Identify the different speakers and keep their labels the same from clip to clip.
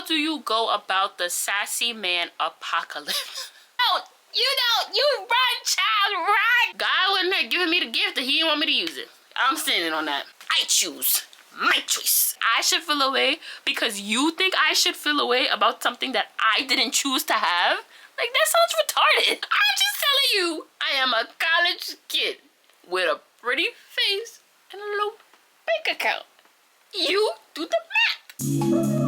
Speaker 1: how do you go about the sassy man apocalypse? You run, child, run! God wasn't there giving me the gift that he didn't want me to use it. I'm standing on that. I choose. My choice. I should feel away because you think I should feel away about something that I didn't choose to have? Like, that sounds retarded. I'm just telling you, I am a college kid with a pretty face and a little bank account. You do the math.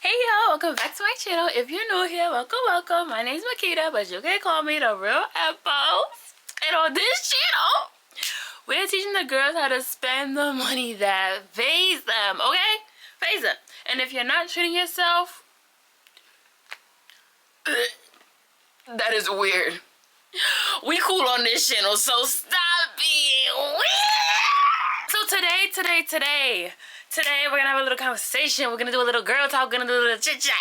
Speaker 1: Hey y'all, welcome back to my channel. If you're new here, welcome. My name's Makeda, but you can call me the real Apples. And on this channel, we're teaching the girls how to spend the money that pays them, okay? Pays them. And if you're not treating yourself, that is weird. We cool on this channel, so stop being weird. So today, we're gonna have a little conversation. We're gonna do a little girl talk. We're gonna do a little chit chat.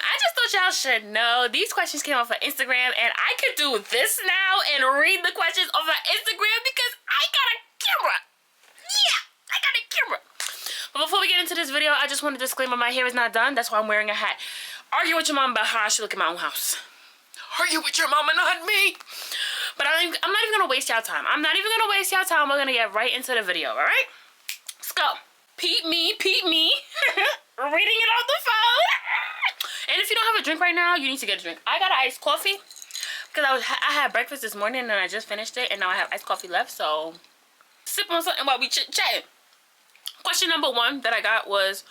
Speaker 1: I just thought y'all should know these questions came off of Instagram, and I could do this now and read the questions off of Instagram because I got a camera. Yeah, I got a camera. But before we get into this video, I just want to disclaimer: my hair is not done. That's why I'm wearing a hat. Argue with your mom about how I should look in my own house. Argue with your mama, not me. But I'm not even gonna waste y'all time. I'm not even gonna waste y'all time. We're gonna get right into the video. All right? Let's go. Peep me. Reading it off the phone. And if you don't have a drink right now, you need to get a drink. I got an iced coffee because I had breakfast this morning and I just finished it, and now I have iced coffee left. So sip on something while we chit-chatting. Question number 1 that I got was,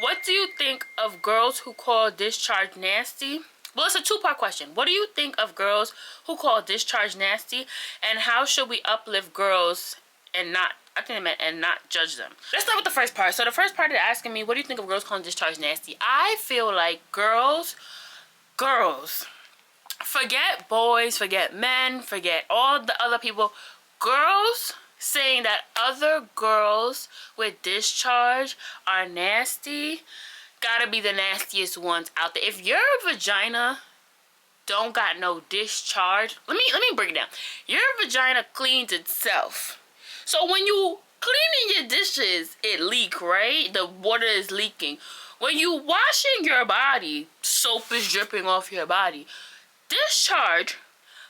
Speaker 1: what do you think of girls who call discharge nasty? Well, it's a 2-part question. What do you think of girls who call discharge nasty, and how should we uplift girls and not judge them? Let's start with the first part. So the first part is asking me, what do you think of girls calling discharge nasty? I feel like girls, forget boys, forget men, forget all the other people. Girls saying that other girls with discharge are nasty gotta be the nastiest ones out there. If your vagina don't got no discharge, let me break it down. Your vagina cleans itself. So when you cleaning your dishes, it leak, right? The water is leaking. When you washing your body, soap is dripping off your body. Discharge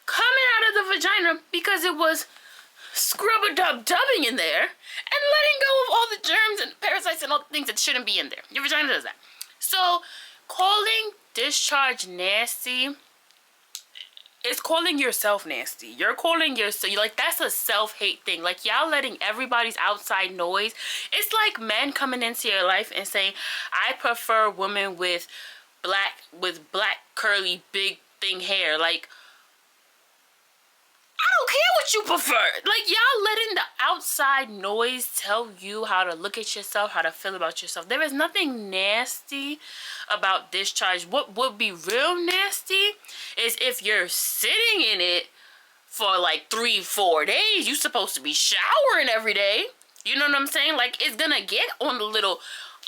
Speaker 1: coming out of the vagina because it was scrub-a-dub-dubbing in there and letting go of all the germs and parasites and all the things that shouldn't be in there. Your vagina does that. So calling discharge nasty is calling yourself nasty. You're calling yourself, like, that's a self-hate thing. Like, y'all letting everybody's outside noise. It's like men coming into your life and saying, I prefer women with black curly big thing hair. Like, I don't care what you prefer. Like, y'all letting the outside noise tell you how to look at yourself, how to feel about yourself. There is nothing nasty about discharge. What would be real nasty is if you're sitting in it for like 3-4 days. You're supposed to be showering every day. You know what I'm saying? Like, it's gonna get on the little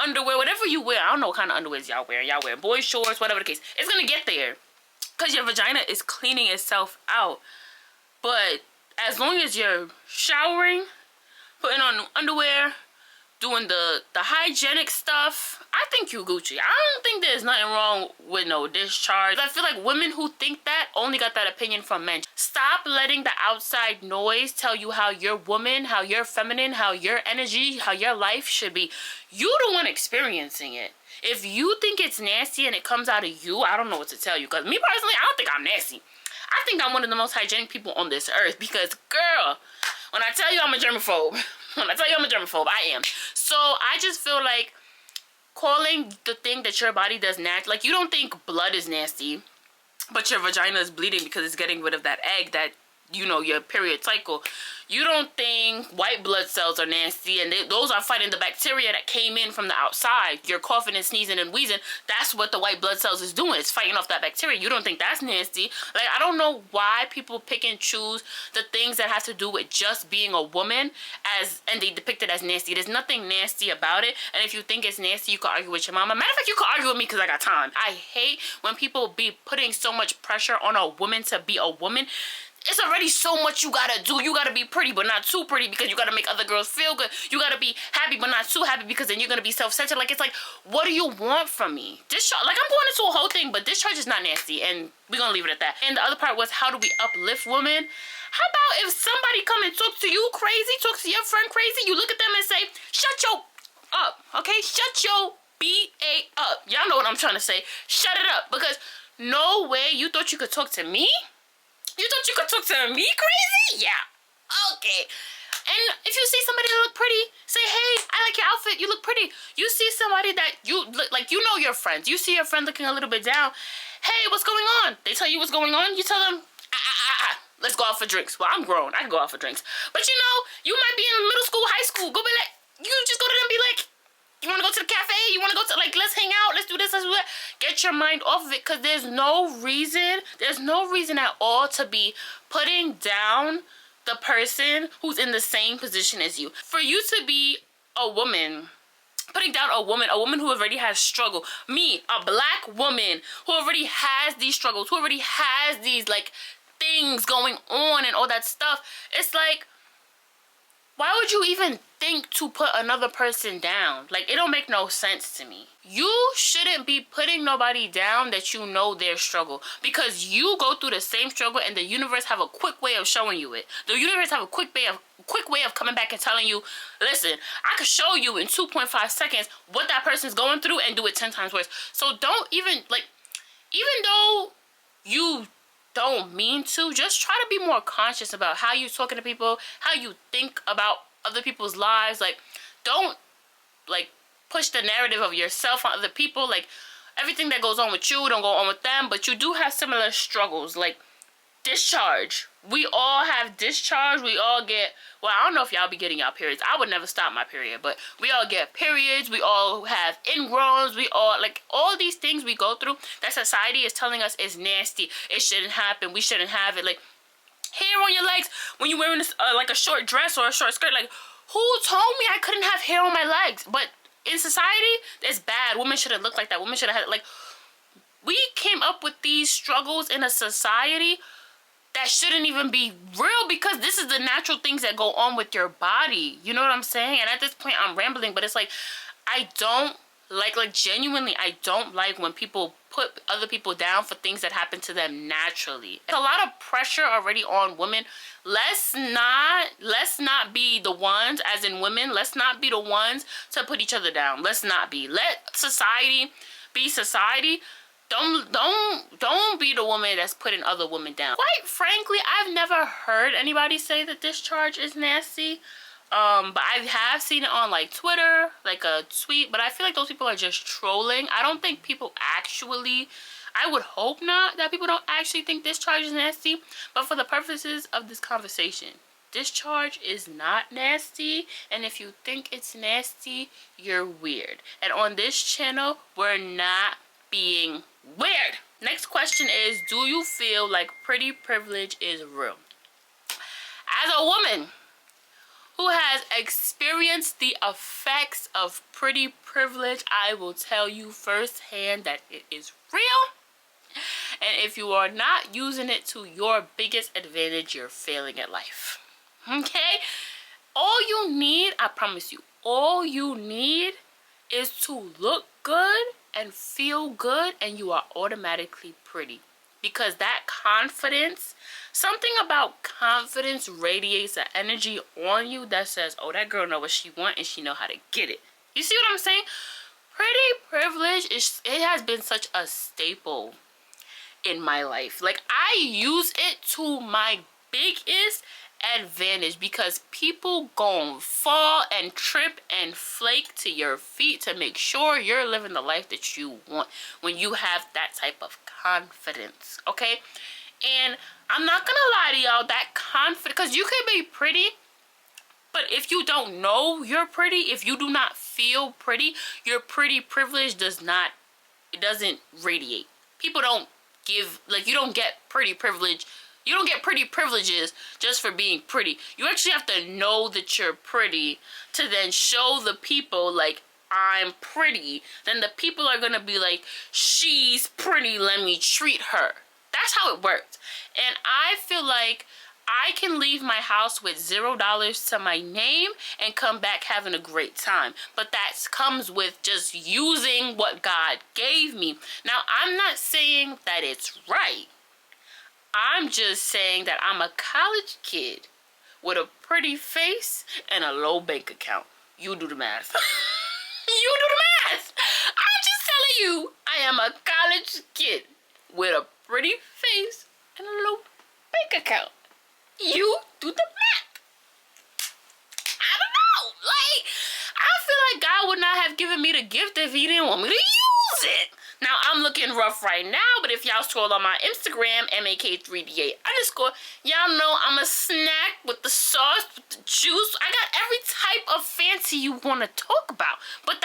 Speaker 1: underwear, whatever you wear. I don't know what kind of underwears y'all wear. Y'all wear boy shorts, whatever the case. It's gonna get there because your vagina is cleaning itself out. But as long as you're showering, putting on underwear, doing the hygienic stuff, I think you Gucci. I don't think there's nothing wrong with no discharge. I feel like women who think that only got that opinion from men. Stop letting the outside noise tell you how you're woman, how you're feminine, how your energy, how your life should be. You the one experiencing it. If you think it's nasty and it comes out of you, I don't know what to tell you. Because me personally, I don't think I'm nasty. I think I'm one of the most hygienic people on this earth because, girl, when I tell you I'm a germaphobe, I am. So I just feel like calling the thing that your body does natural, like, you don't think blood is nasty, but your vagina is bleeding because it's getting rid of that egg that, you know, your period cycle. You don't think white blood cells are nasty, and those are fighting the bacteria that came in from the outside. You're coughing and sneezing and wheezing. That's what the white blood cells is doing. It's fighting off that bacteria. You don't think that's nasty. Like, I don't know why people pick and choose the things that have to do with just being a woman and they depict it as nasty. There's nothing nasty about it. And if you think it's nasty, you can argue with your mama. Matter of fact, you can argue with me because I got time. I hate when people be putting so much pressure on a woman to be a woman. it's already so much you gotta do. You gotta be pretty, but not too pretty because you gotta make other girls feel good. You gotta be happy, but not too happy because then you're gonna be self-centered. Like, it's like, what do you want from me? Discharge, like, I'm going into a whole thing, but discharge is not nasty, and we're gonna leave it at that. And the other part was, how do we uplift women? How about if somebody come and talk to you crazy, talk to your friend crazy, you look at them and say, shut your up, okay? Shut your B-A up. Y'all know what I'm trying to say. Shut it up, because no way you thought you could talk to me? You thought you could talk to me crazy? Yeah. Okay. And if you see somebody that look pretty, say, hey, I like your outfit. You look pretty. You see somebody that you look like, you know your friends. You see your friend looking a little bit down. Hey, what's going on? They tell you what's going on. You tell them, let's go out for drinks. Well, I'm grown. I can go out for drinks. But you know, you might be in middle school, high school. Go be like, you just go to them and be like, you want to go to the cafe? You want to go to, like, let's hang out. Let's do this. Let's do that. Get your mind off of it, because there's no reason at all to be putting down the person who's in the same position as you. For you to be a woman, putting down a woman who already has struggle. Me, a black woman who already has these struggles, who already has these, like, things going on and all that stuff. It's like, why would you even think to put another person down? Like, it don't make no sense to me. You shouldn't be putting nobody down that you know their struggle, because you go through the same struggle, and the universe have a quick way of showing you it. The universe have a quick way of coming back and telling you, listen, I could show you in 2.5 seconds what that person's going through and do it 10 times worse. So don't even, like, even though you don't mean to, just try to be more conscious about how you talking to people, how you think about other people's lives. Like, don't, like, push the narrative of yourself on other people. Like, everything that goes on with you don't go on with them, but you do have similar struggles. Like, discharge. We all have discharge. We all get, well, I don't know if y'all be getting y'all periods. I would never stop my period, but we all get periods. We all have ingrowns. We all, like, all these things we go through that society is telling us is nasty. It shouldn't happen. We shouldn't have it. Like, hair on your legs when you're wearing this, like, a short dress or a short skirt. Like, who told me I couldn't have hair on my legs? But in society, it's bad. Women shouldn't look like that. Women shouldn't have, like, we came up with these struggles in a society that shouldn't even be real, because this is the natural things that go on with your body. You know what I'm saying? And at this point, I'm rambling, but it's like, I don't like genuinely, I don't like when people put other people down for things that happen to them naturally. It's a lot of pressure already on women. Let's not be the ones, as in women, let's not be the ones to put each other down. Let's not be. Let society be society. Don't be the woman that's putting other women down. Quite frankly, I've never heard anybody say that discharge is nasty. But I have seen it on, like, Twitter, like a tweet, but I feel like those people are just trolling. I don't think people actually, I would hope not, that people don't actually think discharge is nasty. But for the purposes of this conversation, discharge is not nasty, and if you think it's nasty, you're weird. And on this channel, we're not being weird. Next question is, do you feel like pretty privilege is real? As a woman who has experienced the effects of pretty privilege, I will tell you firsthand that it is real. And if you are not using it to your biggest advantage, you're failing at life. Okay? All you need, I promise you, all you need is to look good and feel good, and you are automatically pretty. Because that confidence, something about confidence radiates an energy on you that says, oh, that girl know what she want and she know how to get it. You see what I'm saying? Pretty privilege, it has been such a staple in my life. Like, I use it to my biggest advantage, because people gon' fall and trip and flake to your feet to make sure you're living the life that you want when you have that type of confidence, okay? And I'm not gonna lie to y'all, that confidence, because you can be pretty, but if you don't know you're pretty, if you do not feel pretty, your pretty privilege doesn't radiate. People don't give, like, you don't get pretty privilege. You don't get pretty privileges just for being pretty. You actually have to know that you're pretty to then show the people, like, I'm pretty. Then the people are gonna be like, she's pretty, let me treat her. That's how it worked. And I feel like I can leave my house with $0 to my name and come back having a great time. But that comes with just using what God gave me. Now, I'm not saying that it's right. I'm just saying that I'm a college kid with a pretty face and a low bank account. You do the math. You do the math. I'm just telling you, I am a college kid with a pretty face and a low bank account. You do the math. I don't know. Like, I feel like God would not have given me the gift if he didn't want me to use it. Now, I'm looking rough right now, but if y'all scroll on my Instagram, MAK3DA_, y'all know I'm a snack with the sauce, with the juice. I got every type of fancy you want to talk about, but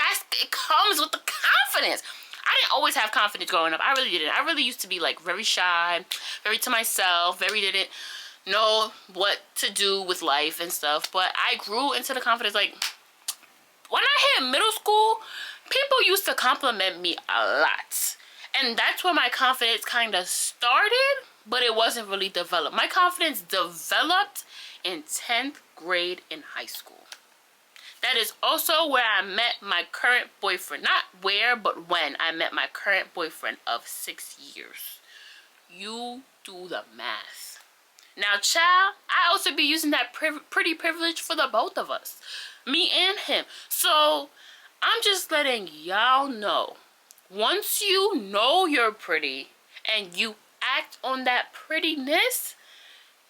Speaker 1: it comes with the confidence. I didn't always have confidence growing up. I really didn't. I really used to be like very shy, very to myself, very didn't know what to do with life and stuff. But I grew into the confidence. Like, when I hit middle school, people used to compliment me a lot. And that's where my confidence kind of started, but it wasn't really developed. My confidence developed in 10th grade in high school. That is also where I met my current boyfriend. Not where, but when I met my current boyfriend of 6 years. You do the math. Now, child, I also be using that pretty privilege for the both of us. Me and him. So, I'm just letting y'all know. Once you know you're pretty and you act on that prettiness,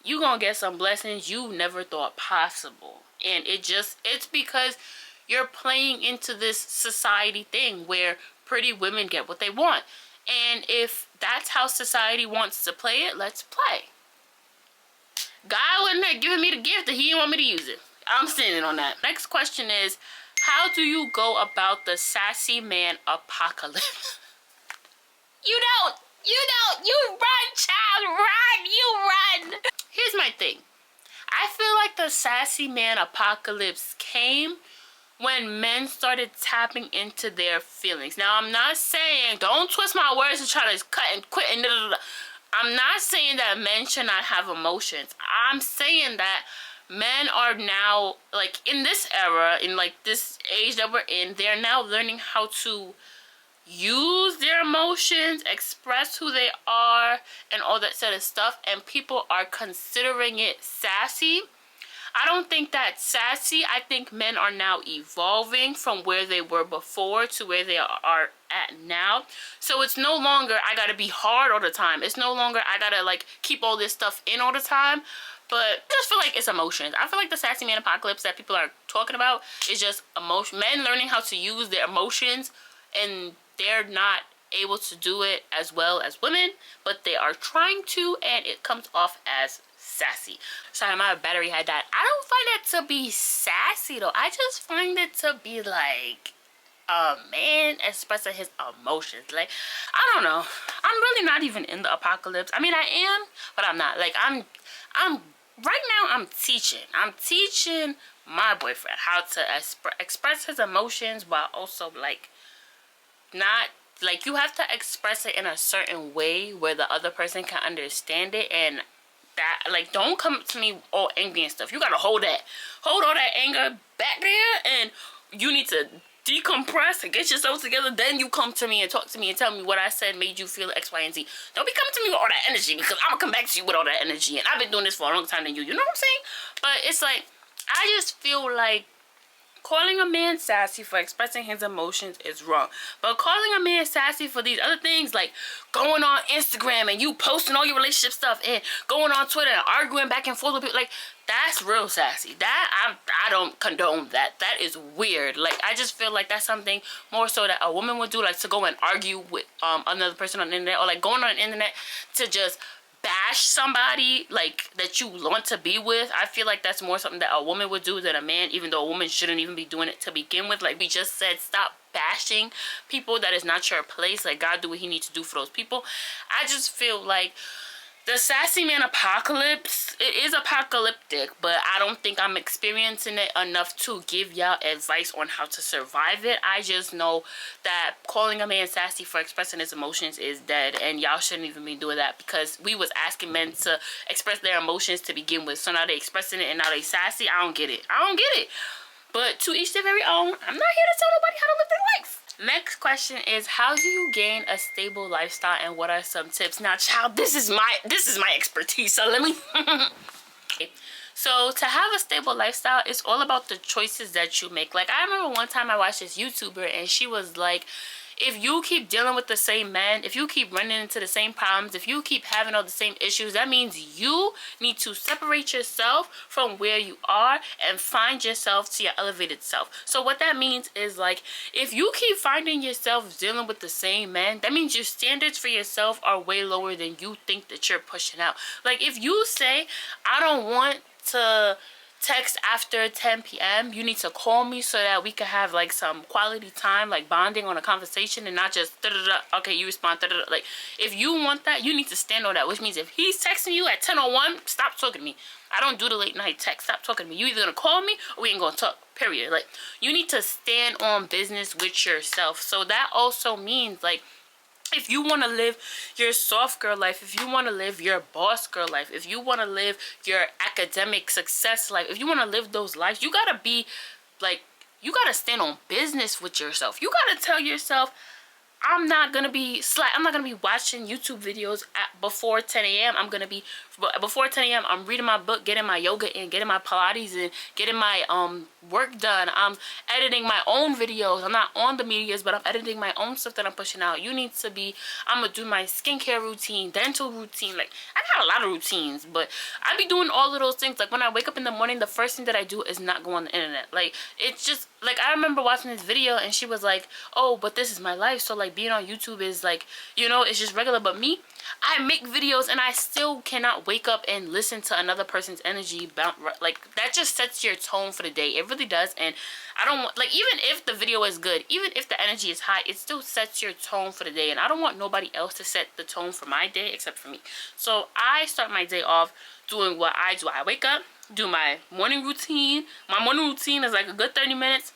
Speaker 1: you gonna get some blessings you never thought possible. And it's because you're playing into this society thing where pretty women get what they want. And if that's how society wants to play it, let's play. God wouldn't have given me the gift that he didn't want me to use it. I'm standing on that. Next question is, how do you go about the sassy man apocalypse? You run, child, run, you run. Here's my thing. I feel like the sassy man apocalypse came when men started tapping into their feelings. Now, I'm not saying, don't twist my words and try to cut and quit and I'm not saying that men should not have emotions. I'm saying that men are now, like, in this era, in like this age that we're in, they're now learning how to use their emotions, express who they are, and all that sort of stuff, and people are considering it sassy. I don't think that's sassy. I think men are now evolving from where they were before to where they are at now. So it's no longer I gotta be hard all the time. It's no longer I gotta like keep all this stuff in all the time. But I just feel like it's emotions. I feel like the sassy man apocalypse that people are talking about is just emotion. Men learning how to use their emotions, and they're not able to do it as well as women, but they are trying to, and it comes off as sassy. Sorry, my battery had died. I don't find that to be sassy though. I just find it to be like a man expressing his emotions. Like, I don't know. I'm really not even in the apocalypse. I mean, I am, but I'm not. Like, I'm right now I'm teaching my boyfriend how to express his emotions while also like not like, you have to express it in a certain way where the other person can understand it, and that, like, don't come to me all angry and stuff. You gotta hold all that anger back there, and you need to decompress and get yourself together. Then you come to me and talk to me and tell me what I said made you feel X, Y, and Z. Don't be coming to me with all that energy, because I'm gonna come back to you with all that energy, and I've been doing this for a long time than you. You know what I'm saying? But it's like, I just feel like calling a man sassy for expressing his emotions is wrong. But calling a man sassy for these other things, like going on Instagram and you posting all your relationship stuff and going on Twitter and arguing back and forth with people, like, that's real sassy. That, I don't condone that. That is weird. Like, I just feel like that's something more so that a woman would do, like to go and argue with another person on the internet, or like going on the internet to just bash somebody like that you want to be with. I feel like that's more something that a woman would do than a man, even though a woman shouldn't even be doing it to begin with. Like we just said, stop bashing people. That is not your place. Like, God do what he needs to do for those people. I just feel like The sassy man apocalypse, it is apocalyptic, but I don't think I'm experiencing it enough to give y'all advice on how to survive it. I just know that calling a man sassy for expressing his emotions is dead, and y'all shouldn't even be doing that, because we was asking men to express their emotions to begin with. So now they expressing it and now they sassy. I don't get it. I don't get it. But to each their very own. I'm not here to tell nobody how to live their life. Next question is, how do you gain a stable lifestyle and what are some tips? Now, child, this is my expertise, so let me So to have a stable lifestyle, it's all about the choices that you make. Like, I remember one time I watched this YouTuber and she was like, if you keep dealing with the same men, if you keep running into the same problems, if you keep having all the same issues, that means you need to separate yourself from where you are and find yourself to your elevated self. So what that means is, like, if you keep finding yourself dealing with the same men, that means your standards for yourself are way lower than you think that you're pushing out. Like, if you say, I don't want to text after 10 p.m. you need to call me so that we can have like some quality time, like bonding on a conversation, and not just okay, you respond like, if you want that, you need to stand on that, which means if he's texting you at 10:01, stop talking to me. I don't do the late night text. Stop talking to me. You either gonna call me or we ain't gonna talk, period. Like, you need to stand on business with yourself. So that also means, like, if you want to live your soft girl life, if you want to live your boss girl life, if you want to live your academic success life, if you want to live those lives, you got to be like, you got to stand on business with yourself. You got to tell yourself, I'm not going to be watching YouTube videos before 10 a.m. Before 10 a.m. I'm reading my book, getting my yoga in, getting my Pilates in, getting my work done. I'm editing my own videos. I'm not on the medias, but I'm editing my own stuff that I'm pushing out. You need to be, I'm going to do my skincare routine, dental routine. Like, I got a lot of routines, but I be doing all of those things. Like, when I wake up in the morning, the first thing that I do is not go on the internet. Like, it's just, like, I remember watching this video and she was like, oh, but this is my life. So, like, being on YouTube is like, you know, it's just regular. But me, I make videos and I still cannot wake up and listen to another person's energy bounce. Like, that just sets your tone for the day. It really does. And I don't want, like, even if the video is good, even if the energy is high, it still sets your tone for the day. And I don't want nobody else to set the tone for my day except for me. So I start my day off doing what I do. I wake up, do my morning routine. My morning routine is like a good 30 minutes.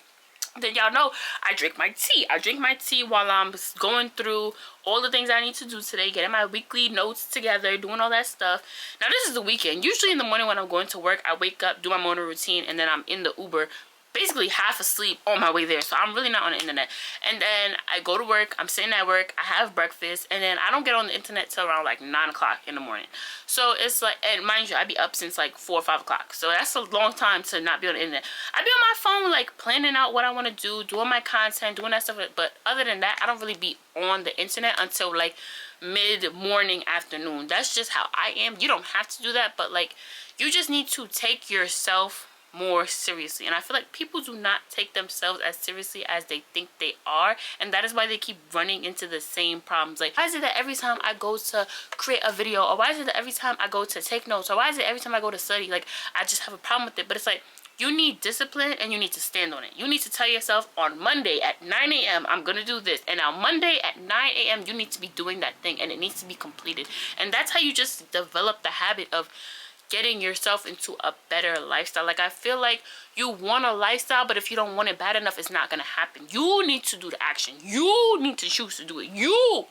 Speaker 1: Then y'all know I drink my tea. I drink my tea while I'm going through all the things I need to do today, getting my weekly notes together, doing all that stuff. Now, this is the weekend. Usually in the morning when I'm going to work, I wake up, do my morning routine, and then I'm in the Uber, basically half asleep on my way there. So I'm really not on the internet. And then I go to work, I'm sitting at work, I have breakfast, and then I don't get on the internet till around like 9 o'clock in the morning. So it's like, and mind you, I be up since like 4 or 5 o'clock. So that's a long time to not be on the internet. I be on my phone, like, planning out what I want to do, doing my content, doing that stuff. But other than that, I don't really be on the internet until like mid-morning, afternoon. That's just how I am. You don't have to do that, but like, you just need to take yourself more seriously. And I feel like people do not take themselves as seriously as they think they are, and that is why they keep running into the same problems. Like, why is it that every time I go to create a video, or why is it that every time I go to take notes, or why is it every time I go to study, like, I just have a problem with it? But it's like, you need discipline and you need to stand on it. You need to tell yourself, on Monday at 9 a.m. I'm gonna do this, and on Monday at 9 a.m. you need to be doing that thing, and it needs to be completed. And that's how you just develop the habit of getting yourself into a better lifestyle. Like, I feel like you want a lifestyle, but if you don't want it bad enough, it's not gonna happen. You need to do the action. You need to choose to do it. You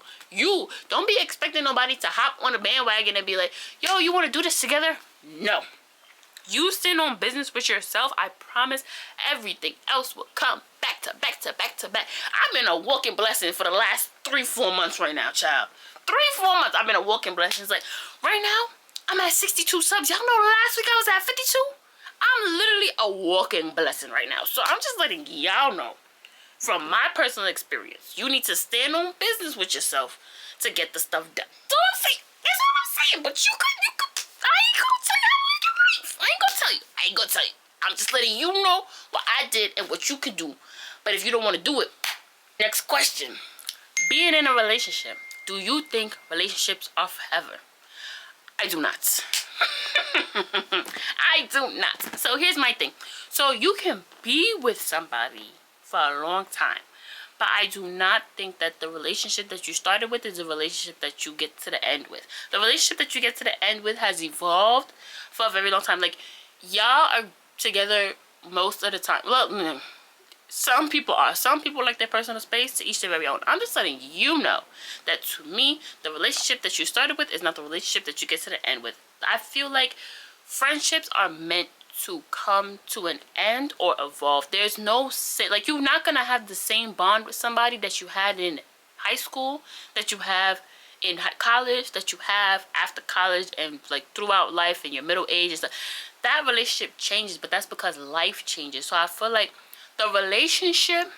Speaker 1: don't be expecting nobody to hop on a bandwagon and be like, yo, you want to do this together? No. You stand on business with yourself. I promise everything else will come back to back to back to back. I've been a walking blessing for the last 3-4 months right now, child. 3-4 months I've been a walking blessing. It's like, right now I'm at 62 subs. Y'all know last week I was at 52? I'm literally a walking blessing right now. So I'm just letting y'all know, from my personal experience, you need to stand on business with yourself to get the stuff done. That's what I'm saying. That's what I'm saying. But you could, I ain't gonna tell you how to live your life. I ain't gonna tell you. I'm just letting you know what I did and what you could do. But if you don't want to do it, next question. Being in a relationship, do you think relationships are forever? I do not. I do not. So here's my thing. So you can be with somebody for a long time, But I do not think that the relationship that you started with is the relationship that you get to the end with. The relationship that you get to the end with has evolved for a very long time. Like, y'all are together most of the time. Well, some people are. Some people like their personal space, to each their very own. I'm just letting you know that, to me, the relationship that you started with is not the relationship that you get to the end with. I feel like friendships are meant to come to an end or evolve. There's no, like, you're not gonna have the same bond with somebody that you had in high school, that you have in college, that you have after college, and like throughout life in your middle age and stuff. That relationship changes, but that's because life changes. So I feel like the relationship,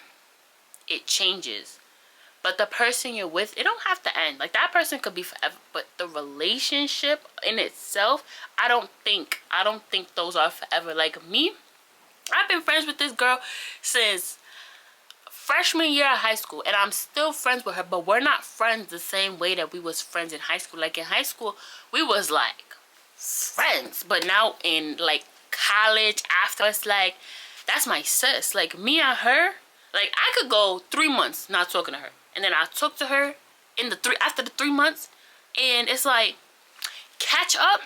Speaker 1: it changes, but the person you're with, it don't have to end. Like, that person could be forever, but the relationship in itself, I don't think those are forever. Like, me, I've been friends with this girl since freshman year of high school, and I'm still friends with her, but we're not friends the same way that we was friends in high school. Like, in high school, we was like friends, but now in like college, after, it's like, that's my sis. Like, me and her, like, I could go 3 months not talking to her, and then I talk to her in after the 3 months, and it's like, catch up,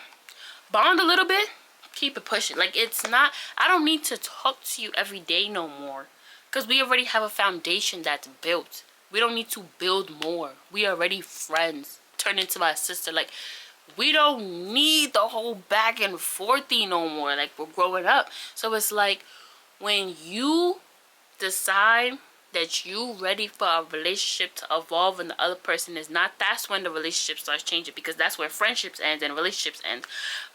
Speaker 1: bond a little bit, keep it pushing. Like, it's not, I don't need to talk to you every day no more, because we already have a foundation that's built. We don't need to build more. We already friends, turned into my sister. Like, we don't need the whole back and forthy no more. Like, we're growing up. So it's like, when you decide that you ready for a relationship to evolve and the other person is not, that's when the relationship starts changing, because that's where friendships end and relationships end.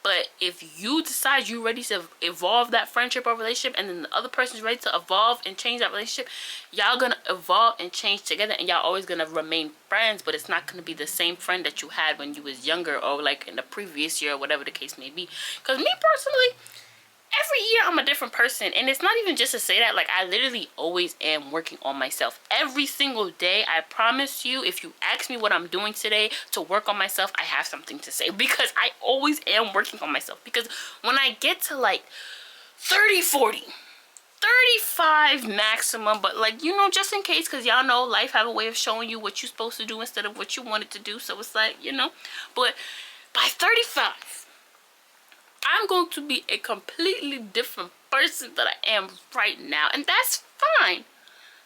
Speaker 1: But if you decide you ready to evolve that friendship or relationship, and then the other person's ready to evolve and change that relationship, y'all gonna evolve and change together, and y'all always gonna remain friends, but it's not gonna be the same friend that you had when you was younger, or like in the previous year, or whatever the case may be. Because me personally, every year I'm a different person, and it's not even just to say that. Like, I literally always am working on myself every single day. I promise you, if you ask me what I'm doing today to work on myself, I have something to say, because I always am working on myself. Because when I get to like 30, 40, 35 maximum, but like, you know, just in case, because y'all know life have a way of showing you what you're supposed to do instead of what you wanted to do. So it's like, you know, but by 35, I'm going to be a completely different person than I am right now. And that's fine.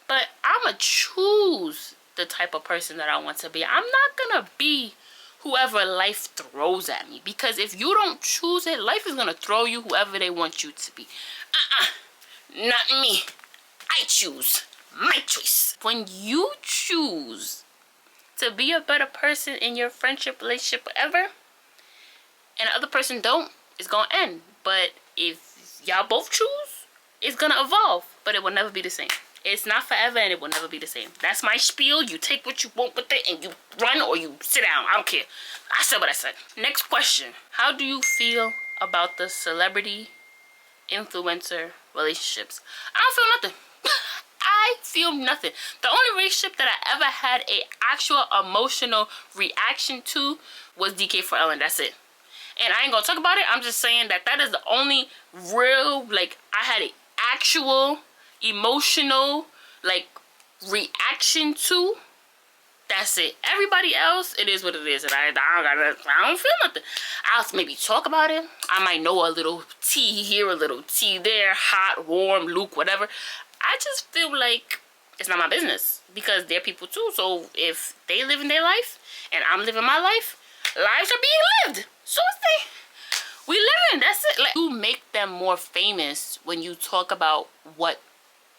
Speaker 1: But I'm going to choose the type of person that I want to be. I'm not going to be whoever life throws at me. Because if you don't choose it, life is going to throw you whoever they want you to be. Not me. I choose. My choice. When you choose to be a better person in your friendship, relationship, whatever, and the other person don't, it's gonna end. But if y'all both choose, it's gonna evolve, but it will never be the same. It's not forever, and it will never be the same. That's my spiel. You take what you want with it, and you run or you sit down. I don't care. I said what I said. Next question. How do you feel about the celebrity influencer relationships? I don't feel nothing. I feel nothing. The only relationship that I ever had a actual emotional reaction to was DK for Ellen. That's it. And I ain't gonna talk about it. I'm just saying that that is the only real, like, I had an actual emotional, like, reaction to. That's it. Everybody else, it is what it is. And I don't feel nothing. I'll maybe talk about it. I might know a little tea here, a little tea there, hot, warm, luke, whatever. I just feel like it's not my business, because they're people too. So if they live in their life and I'm living my life, lives are being lived. So we living. That's it. Like, you make them more famous when you talk about what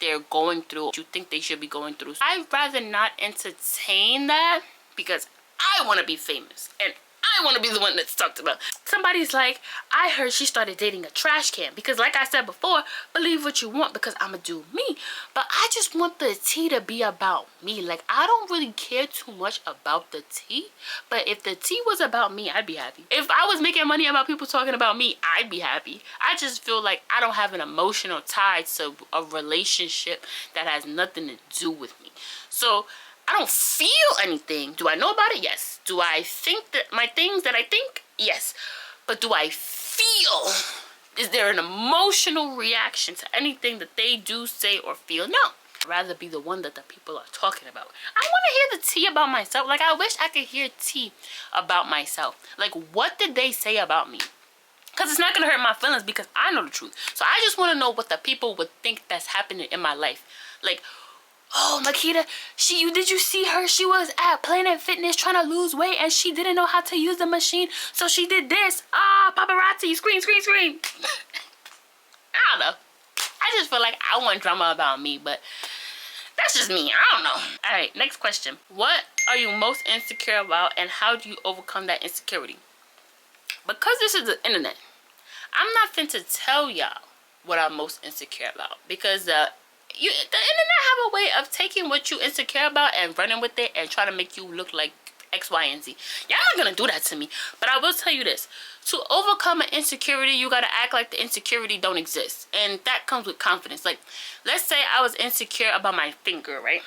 Speaker 1: they're going through, what you think they should be going through. I'd rather not entertain that, because I want to be famous and I want to be the one that's talked about. Somebody's like, I heard she started dating a trash can, because like I said before, believe what you want, because I'ma do me. But I just want the tea to be about me. Like, I don't really care too much about the tea, but if the tea was about me, I'd be happy. If I was making money about people talking about me, I'd be happy. I just feel like I don't have an emotional tie to a relationship that has nothing to do with me. So I don't feel anything. Do I know about it? Yes. Do I think that my things that I think? Yes. But do I feel? Is there an emotional reaction to anything that they do, say, or feel? No. I'd rather be the one that the people are talking about. I want to hear the tea about myself. Like, I wish I could hear tea about myself. Like, what did they say about me? Because it's not going to hurt my feelings because I know the truth. So I just want to know what the people would think that's happening in my life. Like, oh, Makeda, did you see her? She was at Planet Fitness trying to lose weight and she didn't know how to use the machine. So she did this. Ah, paparazzi, scream, scream, scream. I don't know. I just feel like I want drama about me, but that's just me. I don't know. All right, next question. What are you most insecure about and how do you overcome that insecurity? Because this is the internet, I'm not finna tell y'all what I'm most insecure about because the internet have a way of taking what you insecure about and running with it and trying to make you look like X, Y, and Z. Y'all not gonna do that to me, but I will tell you this. To overcome an insecurity, you gotta act like the insecurity don't exist. And that comes with confidence. Like, let's say I was insecure about my finger, right?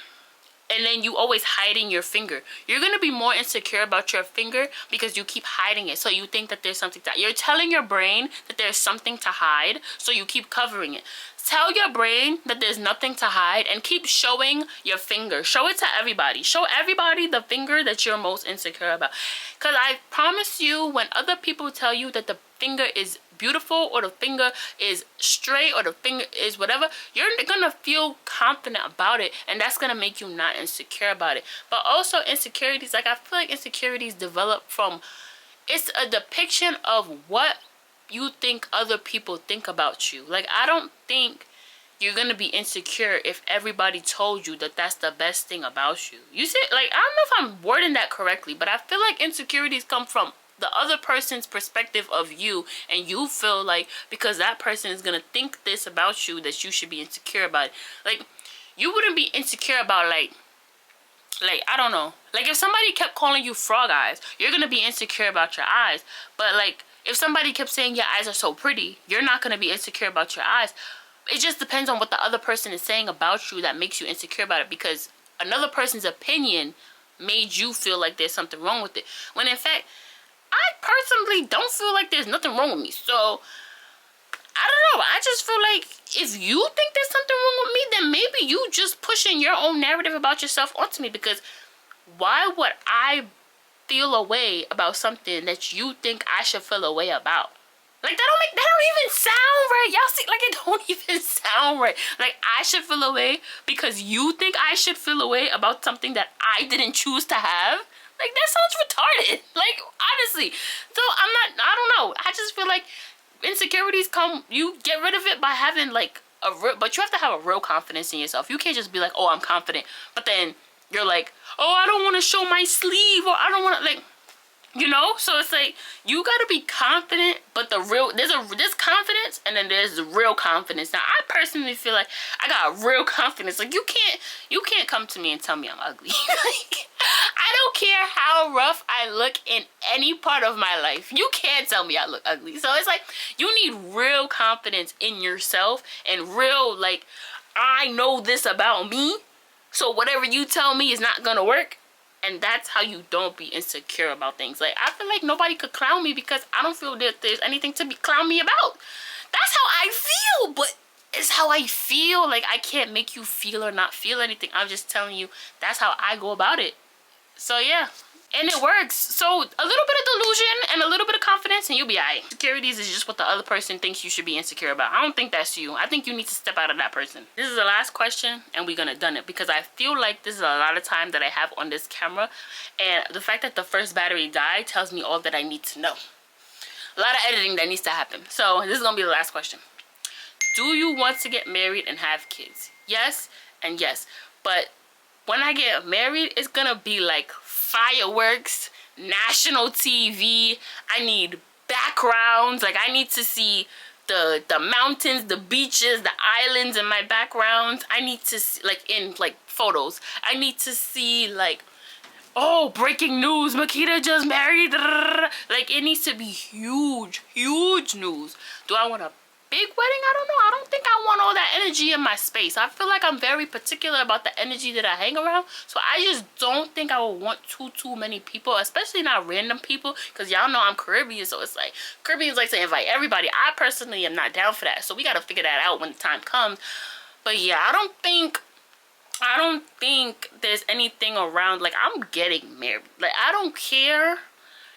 Speaker 1: And then you always hiding your finger. You're gonna be more insecure about your finger because you keep hiding it. So you think that there's something you're telling your brain that there's something to hide, so you keep covering it. Tell your brain that there's nothing to hide and keep showing your finger. Show it to everybody. Show everybody the finger that you're most insecure about. Because I promise you, when other people tell you that the finger is beautiful or the finger is straight or the finger is whatever, you're gonna feel confident about it, and that's gonna make you not insecure about it. But also insecurities, like I feel like insecurities develop from, it's a depiction of what you think other people think about you. Like, I don't think you're gonna be insecure if everybody told you that that's the best thing about you. You see, like, I don't know if I'm wording that correctly, but I feel like insecurities come from the other person's perspective of you, and you feel like because that person is gonna think this about you that you should be insecure about it. Like, you wouldn't be insecure about like I don't know, like if somebody kept calling you frog eyes, you're gonna be insecure about your eyes. But like if somebody kept saying your eyes are so pretty, you're not gonna be insecure about your eyes. It just depends on what the other person is saying about you that makes you insecure about it, because another person's opinion made you feel like there's something wrong with it, when in fact I personally don't feel like there's nothing wrong with me. So I don't know, I just feel like if you think there's something wrong with me, then maybe you just pushing your own narrative about yourself onto me. Because why would I feel a way about something that you think I should feel a way about? Like, that don't even sound right. Y'all see, like, it don't even sound right. Like, I should feel a way because you think I should feel a way about something that I didn't choose to have? Like, that sounds retarded. Like, honestly. So, I don't know. I just feel like insecurities come, you get rid of it by having, like, but you have to have a real confidence in yourself. You can't just be like, oh, I'm confident. But then you're like, oh, I don't want to show my sleeve, or I don't want to, like, you know? So it's like, you gotta be confident, but there's confidence, and then there's the real confidence. Now, I personally feel like I got real confidence. Like, you can't come to me and tell me I'm ugly. Like, I don't care how rough I look in any part of my life. You can't tell me I look ugly. So it's like, you need real confidence in yourself, and real, like, I know this about me, so whatever you tell me is not gonna work. And that's how you don't be insecure about things. Like, I feel like nobody could clown me because I don't feel that there's anything to be clown me about. That's how I feel, but it's how I feel. Like, I can't make you feel or not feel anything. I'm just telling you, that's how I go about it. So, yeah. And it works. So, a little bit of delusion and a little bit of confidence and you'll be alright. Insecurities is just what the other person thinks you should be insecure about. I don't think that's you. I think you need to step out of that person. This is the last question and we're gonna done it, because I feel like this is a lot of time that I have on this camera, and the fact that the first battery died tells me all that I need to know. A lot of editing that needs to happen. So this is gonna be the last question. Do you want to get married and have kids? Yes and yes. But when I get married, it's gonna be like fireworks, national TV. I need backgrounds. Like, I need to see the mountains, the beaches, the islands in my background. I need to see, like, in like photos, I need to see like, oh, breaking news, Makeda just married. Like, it needs to be huge news. Do I want a big wedding? I don't know. I don't think I want all that energy in my space. I feel like I'm very particular about the energy that I hang around. So I just don't think I would want too many people, especially not random people, because y'all know I'm Caribbean. So it's like, Caribbeans like to invite everybody. I personally am not down for that. So we got to figure that out when the time comes. But yeah, I don't think I don't think there's anything around, like, I'm getting married. Like, I don't care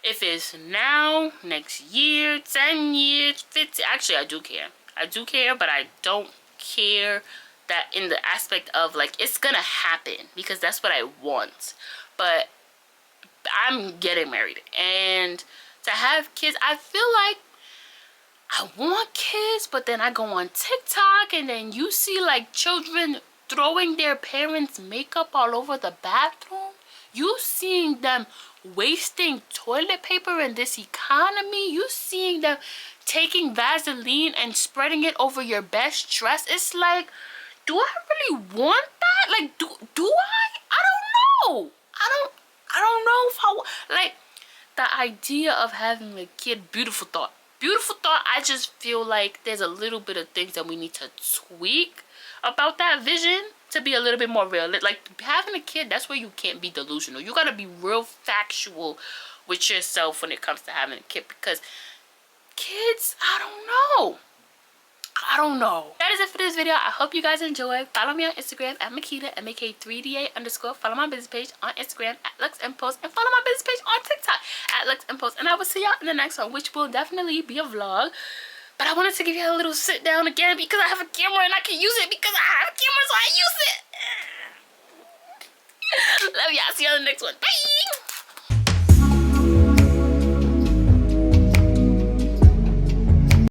Speaker 1: if it's now, next year, 10 years, 50. Actually, I do care. I do care, but I don't care that in the aspect of, like, it's gonna happen because that's what I want. But I'm getting married. And to have kids, I feel like I want kids, but then I go on TikTok and then you see like children throwing their parents' makeup all over the bathroom. You seeing them wasting toilet paper in this economy. You seeing them taking Vaseline and spreading it over your best dress. It's like, do I really want that? Like, do I don't know. I don't know if I, like, the idea of having a kid, beautiful thought. Beautiful thought. I just feel like there's a little bit of things that we need to tweak about that vision to be a little bit more real. Like, having a kid, that's where you can't be delusional. You gotta be real factual with yourself when it comes to having a kid, because kids, I don't know. That is it for this video. I hope you guys enjoyed. Follow me on Instagram at Makeda, MAK3DA_. Follow my business page on Instagram at luxempulse, and follow my business page on TikTok at luxempulse. And I will see y'all in the next one, which will definitely be a vlog. But I wanted to give you a little sit down again because I have a camera and I can use it because I have a camera, so I use it. Love y'all. See y'all in the next one. Bye.